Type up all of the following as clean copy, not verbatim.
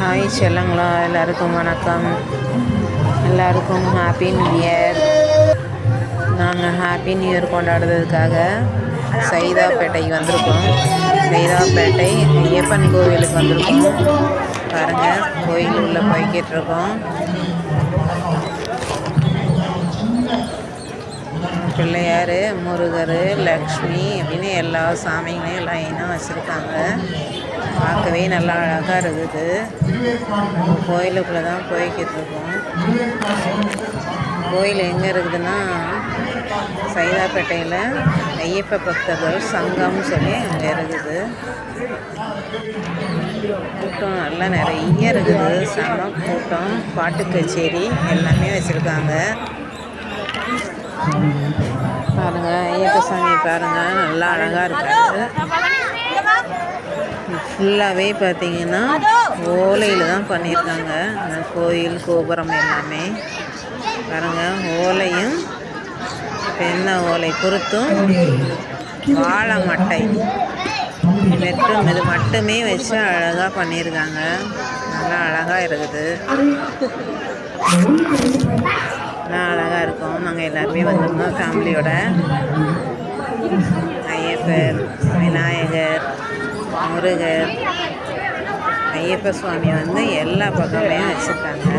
Hi செல்லங்களா, எல்லாருக்கும் வணக்கம். எல்லாருக்கும் ஹாப்பி நியூ இயர். நாங்கள் ஹாப்பி நியூ இயர் கொண்டாடுறதுக்காக சைதாப்பேட்டைக்கு வந்திருக்கோம். சைதாப்பேட்டை ஐயப்பன் கோவிலுக்கு வந்திருக்கோம். பாருங்கள், கோயில் உள்ளே போய்கிட்டு இருக்கோம். பிள்ளையார், முருகர், லக்ஷ்மி அப்படின்னு எல்லா சாமிங்களையும் லைனாக வச்சுருக்காங்க. பார்க்கவே நல்லா அழகாக இருக்குது. கோயிலுக்குள்ளே தான் போய்கிட்டு இருக்கோம். கோயில் எங்கே இருக்குதுன்னா சைதாப்பேட்டையில் ஐயப்ப பக்தர்கள் சங்கம்னு சொல்லி அங்கே இருக்குது. கூட்டம் நல்லா நிறைய இருக்குது. செம கூட்டம், பாட்டு கச்சேரி எல்லாமே வச்சுருக்காங்க. பாருங்கள், ஐயப்ப சாமி பாருங்கள், நல்லா அழகாக இருக்காது. ஃபுல்லாகவே பார்த்திங்கன்னா ஓலையில் தான் பண்ணியிருக்காங்க. அந்த கோயில் கோபுரம் எல்லாமே பாருங்கள், ஓலையும் தென்னை ஓலை பொறுத்தும் வாழை மட்டை இது மட்டுமே வச்சு அழகாக பண்ணியிருக்காங்க. நல்லா அழகாக இருக்குது. நல்லா அழகாக இருக்கும். நாங்கள் எல்லாருமே வந்திருந்தோம் ஃபேமிலியோட. ஐயப்பர், விநாயகர், முருகர், ஐயப்ப சுவாமி வந்து எல்லா பக்கமே வச்சுருக்காங்க.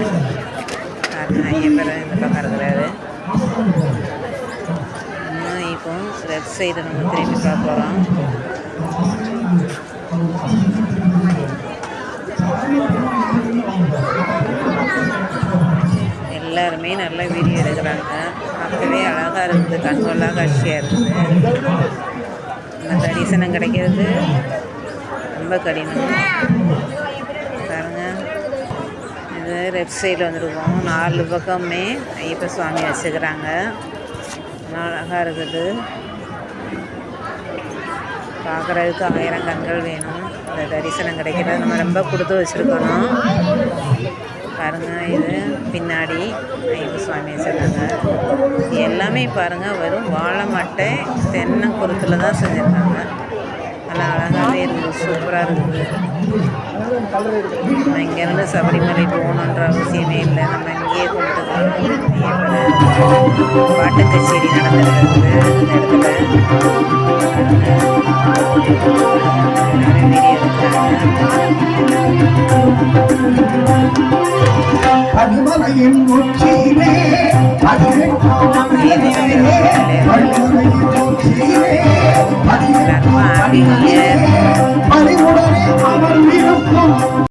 பாருங்க, ஐயப்பர் இந்த பக்கம் இருக்கிறாரு. இப்போ லெஃப்ட் சைடு நம்ம திரும்பி பார்க்கலாம். எல்லாருமே நல்லா வீடியோ எடுக்கிறாங்க. பார்க்கவே அழகாக இருக்குது. கண்கொள்ளா காட்சியாக இருக்குது. இந்த தரிசனம் கிடைக்கிறது ரொம்ப கடினம். பாருங்கள், இது லெஃப்ட் சைடில் வந்துருக்கோம். 4 பக்கமே ஐயப்ப சுவாமி வச்சுக்கிறாங்க. அழகாக இருக்குது. பார்க்குறதுக்கு 1000 கண்கள் வேணும். இந்த தரிசனம் கிடைக்கிறது நம்ம ரொம்ப கொடுத்து வச்சுருக்கணும். பாருங்கள், இது பின்னாடி ஐயப்ப சுவாமி வச்சுருக்காங்க. எல்லாமே பாருங்கள், வெறும் வாழை மட்டை தென்னை குருத்தில் தான் செஞ்சுருக்காங்க. நல்லா அழகாகவே இருக்குது. சூப்பராக இருக்குது. நம்ம இங்கேருந்து சபரிமலை போகணுன்ற அவசியமே இல்லை. நம்ம இங்கேயே கும்பிட்டுக்கலாம். பாட்டு கச்சேரி நடந்துருக்குது இந்த இடத்துல. வீடியோ எடுக்கிறாங்க.